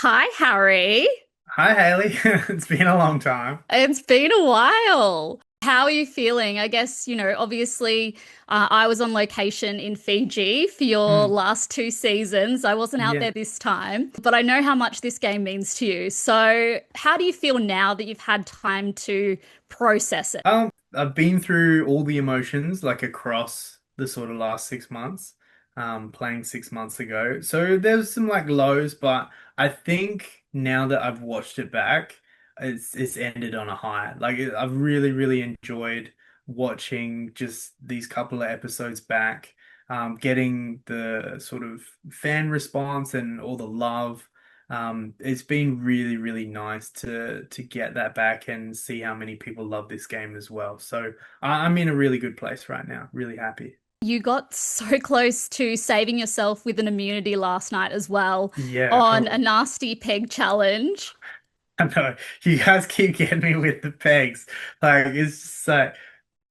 Hi, Harry. Hi, Hayley. It's been a long time. It's been a while. How are you feeling? I guess, obviously, I was on location in Fiji for your Mm, last two seasons. I wasn't out yeah. there this time, but I know how much this game means to you. So, how do you feel now that you've had time to process it? I've been through all the emotions like across the sort of last 6 months, playing 6 months ago. So there's some like lows, but I think now that I've watched it back, it's ended on a high. I've really, really enjoyed watching just these couple of episodes back, getting the sort of fan response and all the love. It's been really, really nice to get that back and see how many people love this game as well. So I'm in a really good place right now. Really happy. You got so close to saving yourself with an immunity last night as well Yeah, on a nasty peg challenge. I know. You guys keep getting me with the pegs. Like it's just like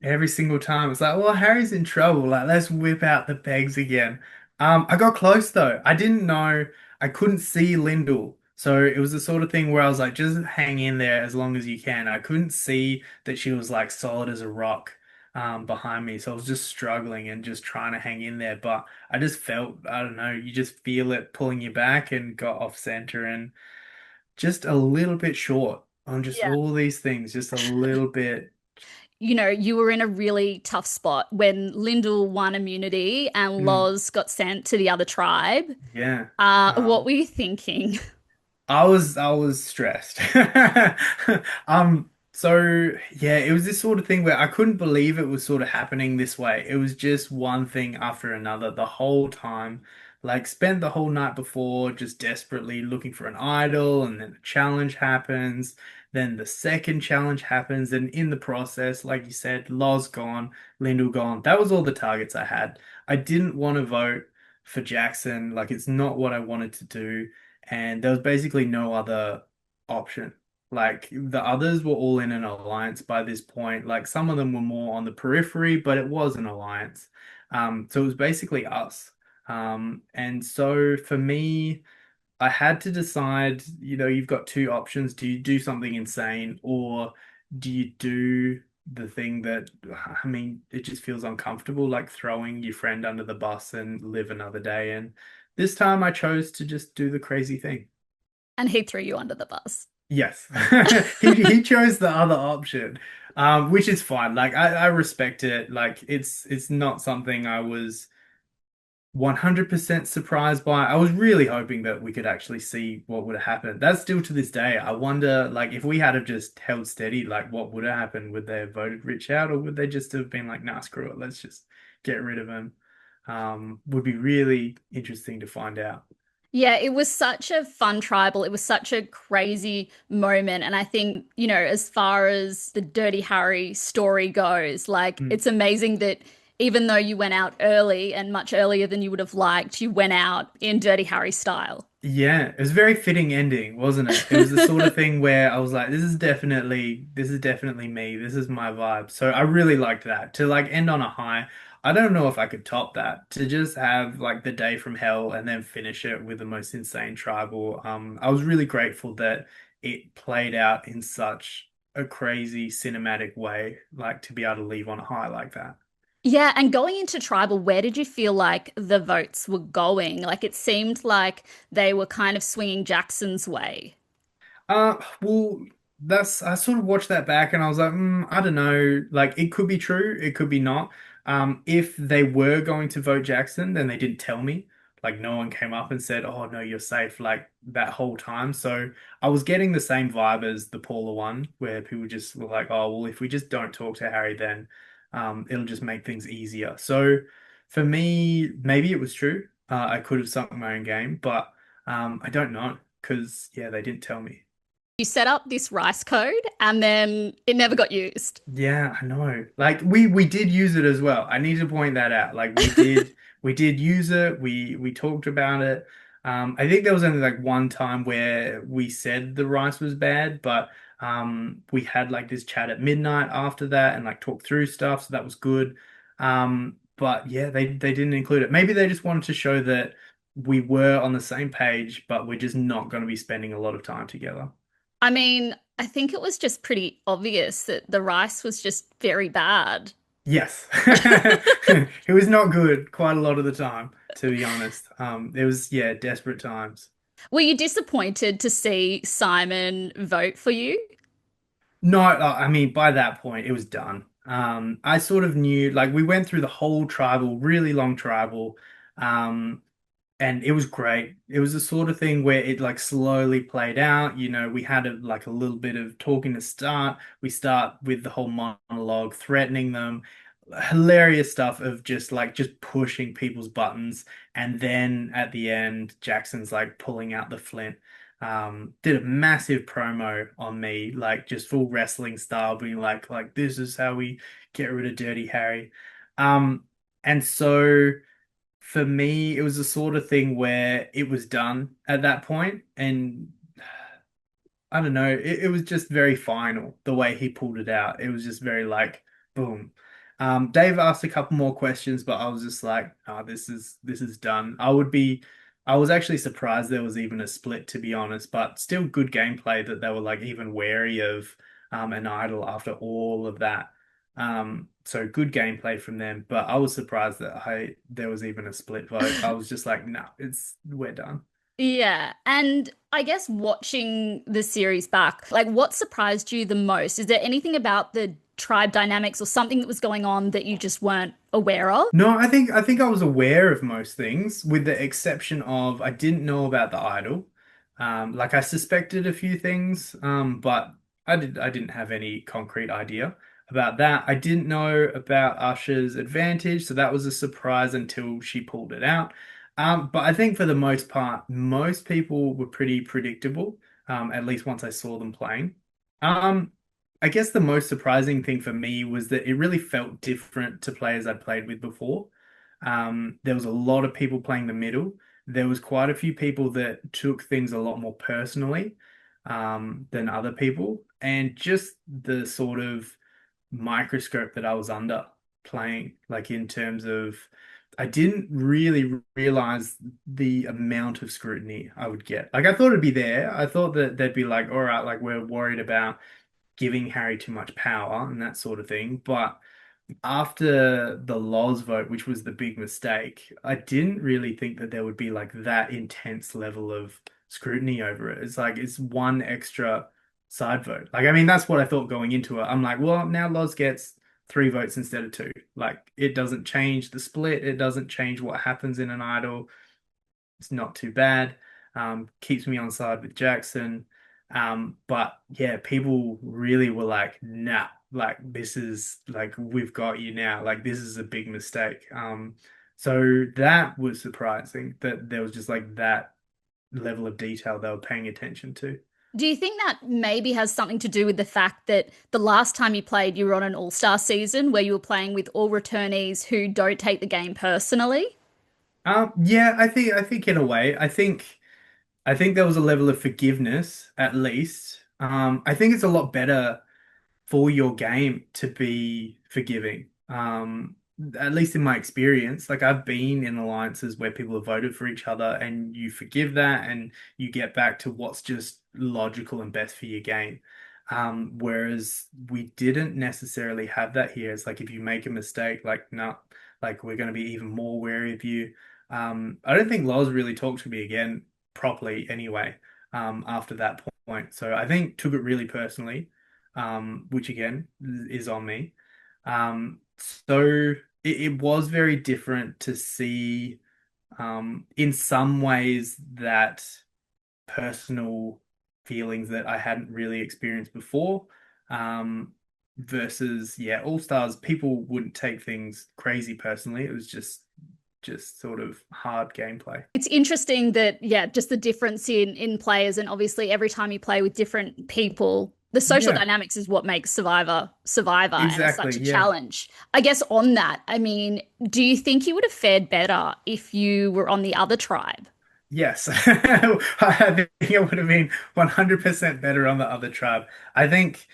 every single time it's like, well, Harry's in trouble. Like, let's whip out the pegs again. I got close though. I didn't know I couldn't see Lyndall. So it was the sort of thing where I was like, just hang in there as long as you can. I couldn't see that she was like solid as a rock behind me. So I was just struggling and just trying to hang in there. But I just felt, I don't know, you just feel it pulling you back and got off center and just a little bit short on just all these things, just a little bit. You were in a really tough spot when Lyndall won immunity and Mm, Loz got sent to the other tribe. yeah. What were you thinking? I was stressed. So yeah, it was this sort of thing where I couldn't believe it was sort of happening this way. It was just one thing after another the whole time. Like spent the whole night before just desperately looking for an idol, and then the challenge happens. Then the second challenge happens, and in the process, like you said, Loz gone, Lyndall gone. That was all the targets I had. I didn't want to vote for Jackson. Like it's not what I wanted to do and there was basically no other option. Like the others were all in an alliance by this point. Like some of them were more on the periphery, but it was an alliance. So it was basically us. And so for me, I had to decide, you've got two options. Do you do something insane or do you do the thing that, I mean, it just feels uncomfortable, like throwing your friend under the bus and live another day. And this time I chose to just do the crazy thing. And he threw you under the bus. Yes. He chose the other option, which is fine. Like I respect it. Like it's not something I was 100% surprised by. I was really hoping that we could actually see what would have happened. That's still to this day. I wonder, like, if we had have just held steady, like, what would have happened? Would they have voted Rich out, or would they just have been like, nah, screw it, let's just get rid of him? Would be really interesting to find out. Yeah, it was such a fun tribal. It was such a crazy moment. And I think, as far as the Dirty Harry story goes, like Mm. it's amazing that even though you went out early and much earlier than you would have liked, you went out in Dirty Harry style. Yeah, it was a very fitting ending, wasn't it? It was the sort of thing where I was like, this is definitely me. This is my vibe. So I really liked that. To like end on a high. I don't know if I could top that. To just have like the day from hell and then finish it with the most insane tribal. I was really grateful that it played out in such a crazy cinematic way, like to be able to leave on a high like that. Yeah, and going into tribal, where did you feel like the votes were going? Like it seemed like they were kind of swinging Jackson's way. Well, that's I sort of watched that back and I was like, I don't know. Like it could be true, it could be not. If they were going to vote Jackson, then they didn't tell me. Like no one came up and said, "Oh no, you're safe," like that whole time. So I was getting the same vibe as the Paula one, where people just were like, "Oh, well, if we just don't talk to Harry, then it'll just make things easier." So for me, maybe it was true. I could have sunk my own game, but I don't know because yeah, they didn't tell me. You set up this rice code and then it never got used. Yeah, I know. Like we did use it as well. I need to point that out. Like we did use it. We talked about it. I think there was only like one time where we said the rice was bad, but we had like this chat at midnight after that and like talked through stuff, so that was good. But yeah, they didn't include it. Maybe they just wanted to show that we were on the same page, but we're just not going to be spending a lot of time together. I mean, I think it was just pretty obvious that the rice was just very bad. Yes. It was not good quite a lot of the time, to be honest. It was, yeah, desperate times. Were you disappointed to see Simon vote for you? No, I mean, by that point, it was done. I sort of knew, like, we went through the whole tribal, really long tribal. Um, and it was great. It was the sort of thing where it like slowly played out. We had like a little bit of talking to start. We start with the whole monologue, threatening them, hilarious stuff of just pushing people's buttons, and then at the end, Jackson's like pulling out the flint. Did a massive promo on me, like just full wrestling style, being like this is how we get rid of Dirty Harry. And so for me, it was the sort of thing where it was done at that point, and I don't know, it was just very final the way he pulled it out. It was just very like boom. Dave asked a couple more questions, but I was just like, oh, this is done. I was actually surprised there was even a split, to be honest, but still good gameplay that they were like even wary of an idol after all of that. So good gameplay from them, but I was surprised that I there was even a split vote. I was just like, no, we're done. Yeah, and I guess watching the series back, like what surprised you the most? Is there anything about the tribe dynamics or something that was going on that you just weren't aware of? No, I think I was aware of most things, with the exception of I didn't know about the idol. Like I suspected a few things, but I didn't have any concrete idea about that. I didn't know about Usher's advantage, so that was a surprise until she pulled it out. But I think for the most part, most people were pretty predictable, at least once I saw them playing. Um, I guess the most surprising thing for me was that it really felt different to players I'd played with before. There was a lot of people playing the middle. There was quite a few people that took things a lot more personally than other people, and just the sort of microscope that I was under playing, like in terms of, I didn't really realize the amount of scrutiny I would get. Like I thought it'd be there. I thought that they'd be like, all right, like we're worried about giving Harry too much power and that sort of thing. But after the Loz vote, which was the big mistake, I didn't really think that there would be like that intense level of scrutiny over it. It's like it's one extra side vote. Like, I mean, that's what I thought going into it. I'm like, well, now Loz gets three votes instead of two. Like, it doesn't change the split. It doesn't change what happens in an idol. It's not too bad. Keeps me on side with Jackson. But yeah, people really were like, nah, like this is like we've got you now. Like this is a big mistake. So that was surprising that there was just like that level of detail they were paying attention to. Do you think that maybe has something to do with the fact that the last time you played, you were on an all-star season where you were playing with all returnees who don't take the game personally? Yeah, I think in a way, I think there was a level of forgiveness at least. I think it's a lot better for your game to be forgiving. At least in my experience, like I've been in alliances where people have voted for each other and you forgive that and you get back to what's just logical and best for your game. Whereas we didn't necessarily have that here. It's like if you make a mistake, like no, like we're going to be even more wary of you. I don't think Loz really talked to me again properly anyway, after that point. So I think took it really personally, which again is on me. So it was very different to see, in some ways, that personal feelings that I hadn't really experienced before. Versus, yeah, All Stars, people wouldn't take things crazy personally. It was just sort of hard gameplay. It's interesting that, yeah, just the difference in players, and obviously every time you play with different people, the social Yeah, dynamics is what makes Survivor and it's such exactly. a Yeah. challenge. I guess on that, I mean, do you think you would have fared better if you were on the other tribe? Yes. I think it would have been 100% better on the other tribe. I think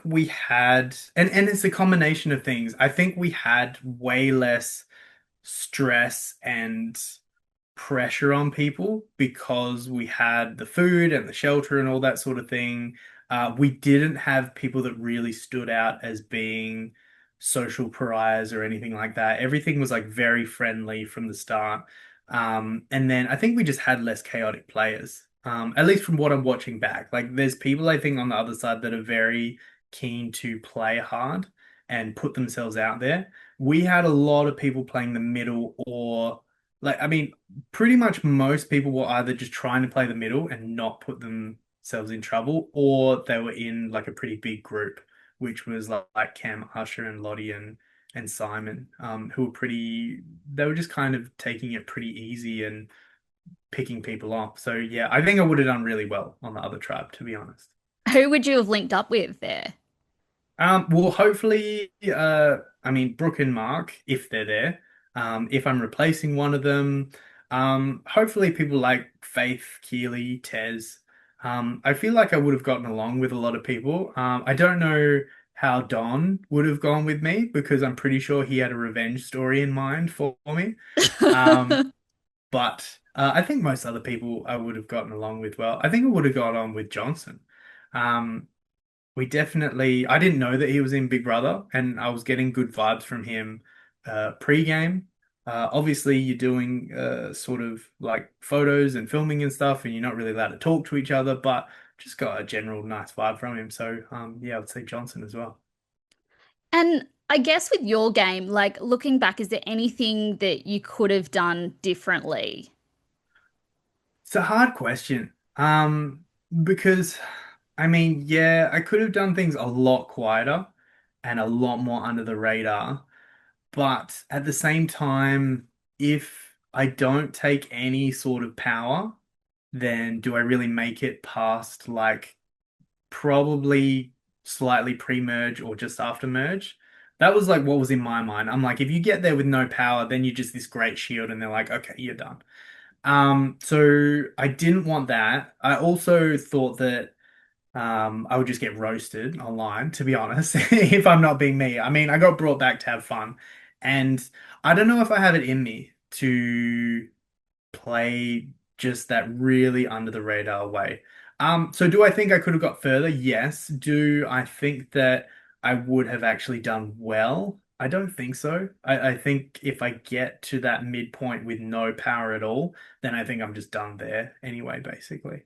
we had, and it's a combination of things. I think we had way less stress and pressure on people because we had the food and the shelter and all that sort of thing. We didn't have people that really stood out as being social pariahs or anything like that. Everything was like very friendly from the start. And then I think we just had less chaotic players. At least from what I'm watching back. Like there's people I think on the other side that are very keen to play hard and put themselves out there. We had a lot of people playing the middle or like I mean pretty much most people were either just trying to play the middle and not put themselves in trouble, or they were in like a pretty big group, which was like Cam, Usher, and Lottie and Simon, who were pretty. They were just kind of taking it pretty easy and picking people off. So yeah, I think I would have done really well on the other tribe, to be honest. Who would you have linked up with there? Well, hopefully, I mean, Brooke and Mark, if they're there. If I'm replacing one of them, hopefully people like Faith, Keely, Tez. I feel like I would have gotten along with a lot of people. I don't know how Don would have gone with me because I'm pretty sure he had a revenge story in mind for me. Um, but I think most other people I would have gotten along with well. I think I would have got on with Johnson. Um, we definitely, I didn't know that he was in Big Brother, and I was getting good vibes from him pre-game. Obviously, you're doing sort of like photos and filming and stuff, and you're not really allowed to talk to each other, but just got a general nice vibe from him. So, yeah, I would say Johnson as well. And I guess with your game, like looking back, is there anything that you could have done differently? It's a hard question. Because I mean, yeah, I could have done things a lot quieter and a lot more under the radar. But at the same time, if I don't take any sort of power, then do I really make it past like probably slightly pre-merge or just after merge? That was like what was in my mind. I'm like, if you get there with no power, then you're just this great shield, and they're like, okay, you're done. So I didn't want that. I also thought that I would just get roasted online, to be honest, if I'm not being me. I mean, I got brought back to have fun, and I don't know if I have it in me to play just that really under the radar way. So do I think I could have got further? Yes. Do I think that I would have actually done well? I don't think so. I think if I get to that midpoint with no power at all, then I think I'm just done there anyway, basically.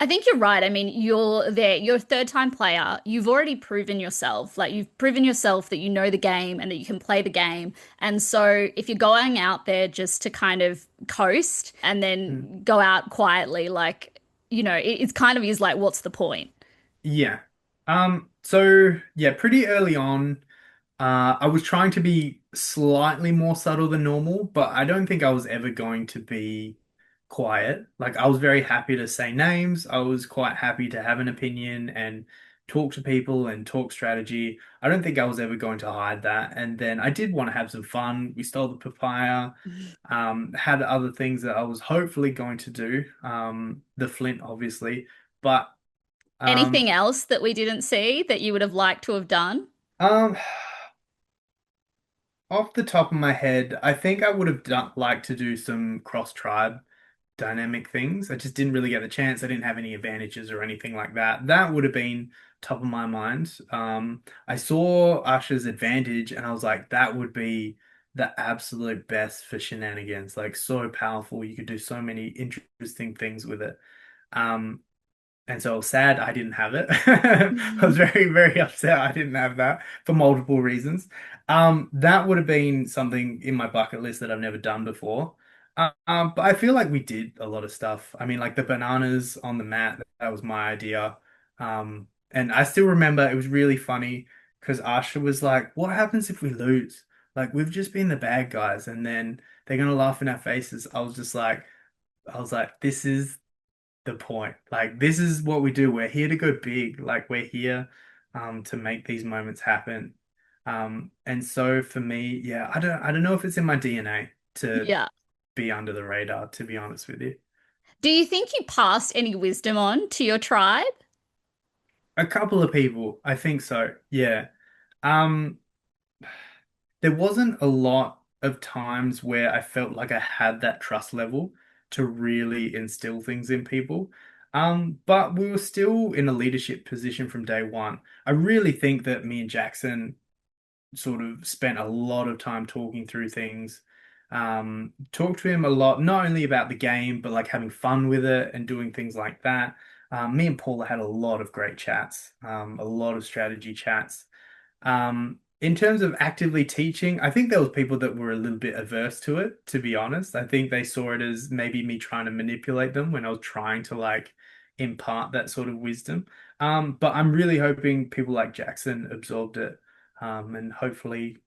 I think you're right. I mean, you're there, you're a third time player. You've already proven yourself. Like, you've proven yourself that you know the game and that you can play the game. And so, if you're going out there just to kind of coast and Mm. then go out quietly, like, it's kind of is like, what's the point? Yeah. So yeah, pretty early on, I was trying to be slightly more subtle than normal, but I don't think I was ever going to be quiet. Like I was very happy to say names. I was quite happy to have an opinion and talk to people and talk strategy. I don't think I was ever going to hide that. And then I did want to have some fun. We stole the papaya, had other things that I was hopefully going to do. The Flint, obviously, but Anything um, else that we didn't see that you would have liked to have done? um, off the top of my head, I think I would have liked to do some cross-tribe dynamic things. I just didn't really get the chance. I didn't have any advantages or anything like that. That would have been top of my mind. I saw Usher's advantage and I was like, that would be the absolute best for shenanigans. Like so powerful. You could do so many interesting things with it. Um, and so sad I didn't have it. I was very, very upset I didn't have that for multiple reasons. That would have been something in my bucket list that I've never done before. But I feel like we did a lot of stuff. I mean, like the bananas on the mat, that was my idea. And I still remember it was really funny because Asha was like, "What happens if we lose? Like, we've just been the bad guys, and then they're gonna laugh in our faces." I was like, this is the point. Like this is what we do. We're here to go big. Like we're here to make these moments happen. And so for me, yeah, I don't know if it's in my DNA to Yeah. be under the radar, to be honest with you. Do you think you passed any wisdom on to your tribe? A couple of people, I think so. Yeah. Um, there wasn't a lot of times where I felt like I had that trust level to really instill things in people. But we were still in a leadership position from day one. I really think that me and Jackson sort of spent a lot of time talking through things. Talked to him a lot, not only about the game, but like having fun with it and doing things like that. Me and Paula had a lot of great chats, a lot of strategy chats. In terms of actively teaching, I think there was people that were a little bit averse to it, to be honest. I think they saw it as maybe me trying to manipulate them when I was trying to like impart that sort of wisdom. But I'm really hoping people like Jackson absorbed it, and hopefully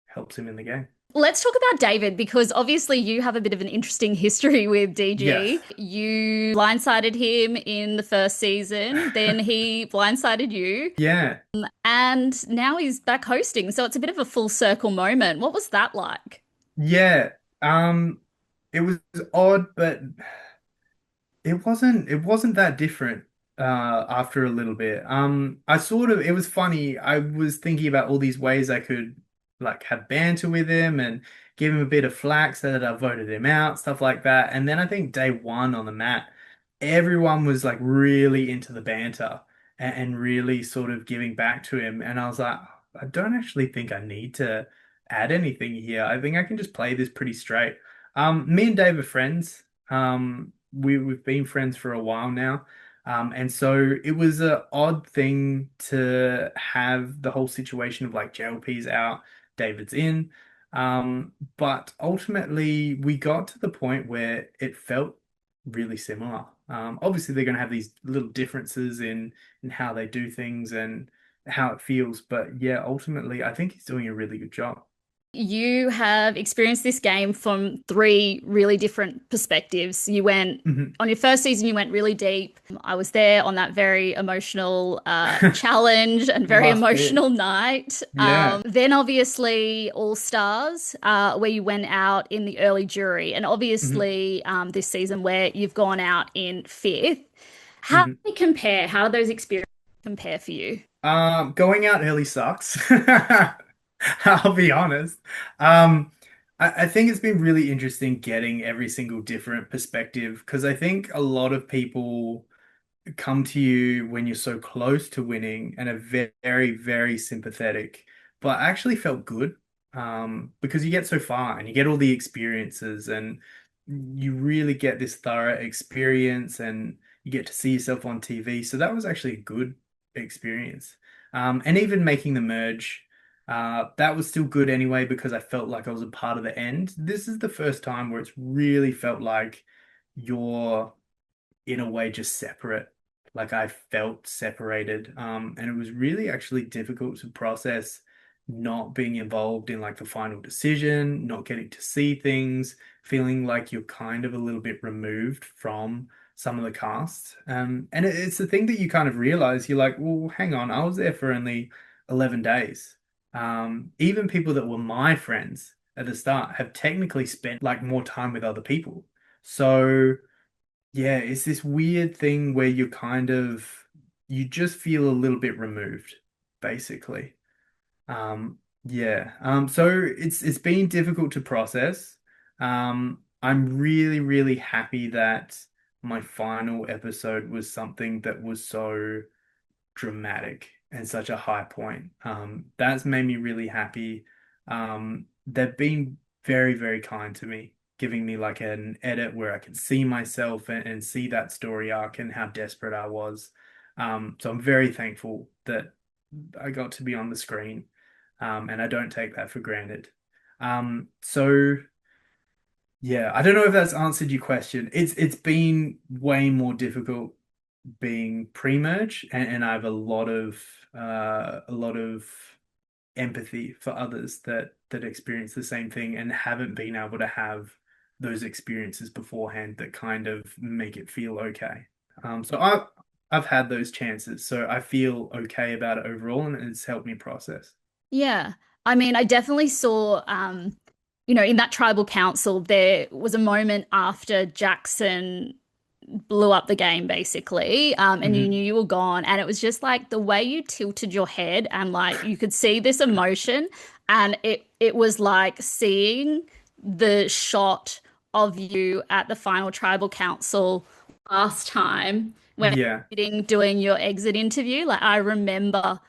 helps him in the game. Let's talk about David because obviously you have a bit of an interesting history with Yes. DG. You blindsided him in the first season, then he blindsided you, Yeah. and now he's back hosting. So it's a bit of a full circle moment. What was that like? Yeah. It was odd, but it wasn't that different after a little bit. I sort of it was funny. I was thinking about all these ways I could like have banter with him and give him a bit of flack so that I voted him out, stuff like that. And then I think day one on the mat, everyone was like really into the banter and really sort of giving back to him. And I was like, I don't actually think I need to add anything here. I think I can just play this pretty straight. Me and Dave are friends. We've been friends for a while now. And so it was an odd thing to have the whole situation of like JLP's out, David's in. But ultimately we got to the point where it felt really similar. Obviously they're going to have these little differences in how they do things and how it feels, but yeah, ultimately I think he's doing a really good job. You have experienced this game from three really different perspectives. You went Mhm. on your first season, you went really deep. I was there on that very emotional challenge and very Last bit. emotional night. Yeah. Then, obviously, All Stars, where you went out in the early jury, and Mhm. obviously this season where you've gone out in fifth. How do Mhm. they compare? How do those experiences compare for you? Going out early sucks. I'll be honest. I think it's been really interesting getting every single different perspective because I think a lot of people come to you when you're so close to winning and are very, very sympathetic, but I actually felt good because you get so far and you get all the experiences and you really get this thorough experience and you get to see yourself on TV. So that was actually a good experience. And even making the merge, that was still good anyway because I felt like I was a part of the end. This is the first time where it's really felt like you're in a way just separate. Like I felt separated. And it was really actually difficult to process not being involved in like the final decision, not getting to see things, feeling like you're kind of a little bit removed from some of the cast. And it's the thing that you kind of realize you're like, well, hang on, I was there for only 11 days. Even people that were my friends at the start have technically spent like more time with other people. So yeah, it's this weird thing where you kind of you just feel a little bit removed, basically. Yeah. So it's been difficult to process. I'm really, really happy that my final episode was something that was so dramatic and such a high point. That's made me really happy. They've been very, very kind to me, giving me like an edit where I can see myself and see that story arc and how desperate I was. So I'm very thankful that I got to be on the screen, and I don't take that for granted. So yeah, I don't know if that's answered your question. It's been way more difficult being pre-merge and I have a lot of empathy for others that experience the same thing and haven't been able to have those experiences beforehand that kind of make it feel okay. So I've had those chances, so I feel okay about it overall, and it's helped me process. Yeah. I mean, I definitely saw, in that tribal council, there was a moment after Jackson blew up the game basically, and you Hmm. knew you were gone, and it was just like the way you tilted your head, and like you could see this emotion, and it was like seeing the shot of you at the final tribal council last time when Yeah. you're sitting doing your exit interview. Like I remember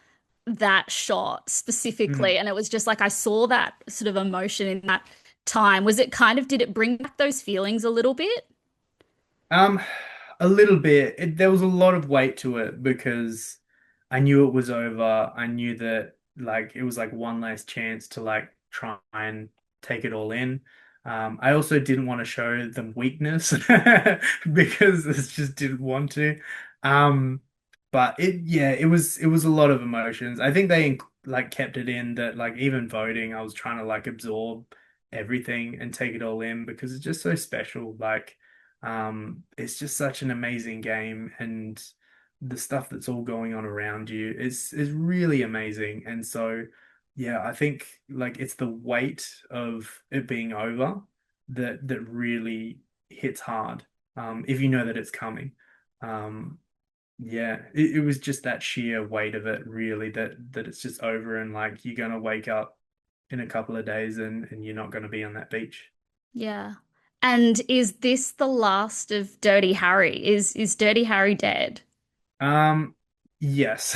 that shot specifically, Mm. and it was just like I saw that sort of emotion in that time. Was it kind of, did it bring back those feelings a little bit? Um, a little bit. There was a lot of weight to it because I knew it was over. I knew that like it was like one last chance to like try and take it all in. I also didn't want to show them weakness because I just didn't want to. Um, but yeah, it was a lot of emotions. I think they like kept it in that like even voting, I was trying to like absorb everything and take it all in because it's just so special. Like it's just such an amazing game, and the stuff that's all going on around you is really amazing. And so, yeah, I think like it's the weight of it being over that really hits hard. If you know that it's coming. Um, yeah, it was just that sheer weight of it, really, that it's just over, and like you're gonna wake up in a couple of days and you're not gonna be on that beach. Yeah. And is this the last of Dirty Harry? Is Dirty Harry dead? Um, yes,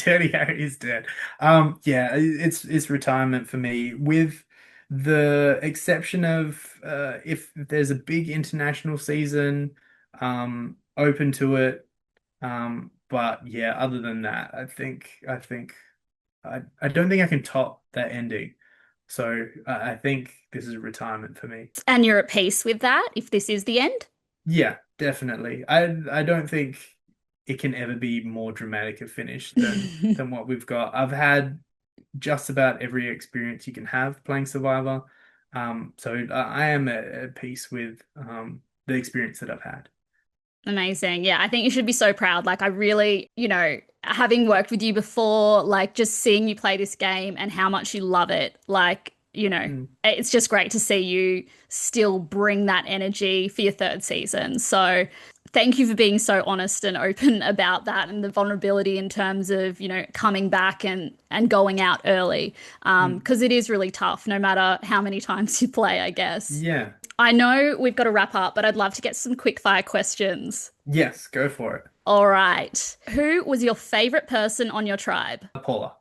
Dirty Harry is dead. Yeah, it's retirement for me, with the exception of if there's a big international season, open to it. But yeah, other than that, I don't think I can top that ending. So I think this is retirement for me. And you're at peace with that if this is the end? Yeah, definitely. I don't think it can ever be more dramatic a finish than what we've got. I've had just about every experience you can have playing Survivor. So I am at peace with the experience that I've had. Amazing. Yeah, I think you should be so proud. Like, I really, having worked with you before, like, just seeing you play this game and how much you love it, like, Mm. it's just great to see you still bring that energy for your third season. So, thank you for being so honest and open about that and the vulnerability in terms of, coming back and going out early. Mm. Because it is really tough, no matter how many times you play, I guess. Yeah. I know we've got to wrap up, but I'd love to get some quick fire questions. Yes, go for it. All right. Who was your favorite person on your tribe? Paula.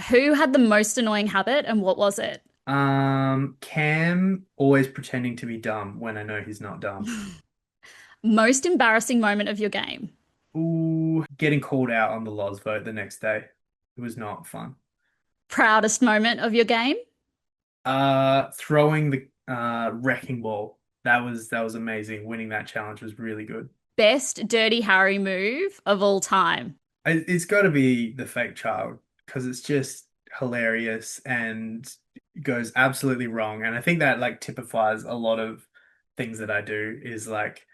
Who had the most annoying habit and what was it? Cam always pretending to be dumb when I know he's not dumb. Most embarrassing moment of your game? Ooh, getting called out on the Loz vote the next day. It was not fun. Proudest moment of your game? Throwing the wrecking ball. That was amazing. Winning that challenge was really good. Best Dirty Harry move of all time? It's got to be the fake child because it's just hilarious and goes absolutely wrong. And I think that like typifies a lot of things that I do is like,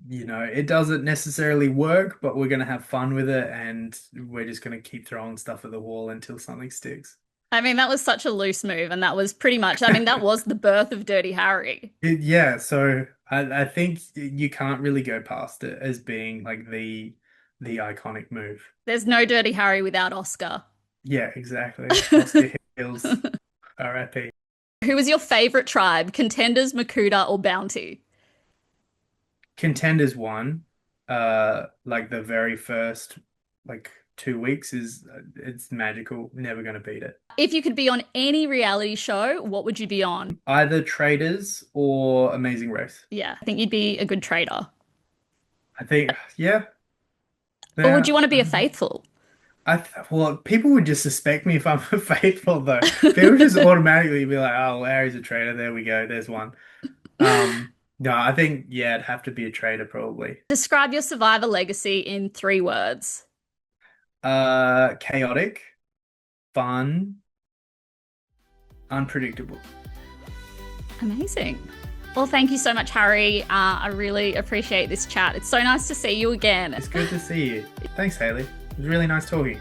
it doesn't necessarily work, but we're gonna have fun with it and we're just gonna keep throwing stuff at the wall until something sticks. I mean, that was such a loose move, and that was pretty much, I mean, that was the birth of Dirty Harry. Yeah, so I think you can't really go past it as being like the iconic move. There's no Dirty Harry without Oscar. Yeah, exactly. Oscar Hills, RIP. Who was your favorite tribe? Contenders, Makuta, or Bounty? Contenders won. Like the very first like 2 weeks is it's magical. Never gonna beat it. If you could be on any reality show, what would you be on? Either Traders or Amazing Race. Yeah, I think you'd be a good trader. I think, yeah, Or would you yeah. want to be a faithful? Well, people would just suspect me if I'm faithful though. People would just automatically be like, "Oh, Larry's a traitor. There we go. There's one." No, I think yeah, it'd have to be a traitor probably. Describe your survivor legacy in 3 words. Chaotic, fun, unpredictable. Amazing. Well, thank you so much, Harry. I really appreciate this chat. It's so nice to see you again. It's good to see you. Thanks, Haley. It was really nice talking.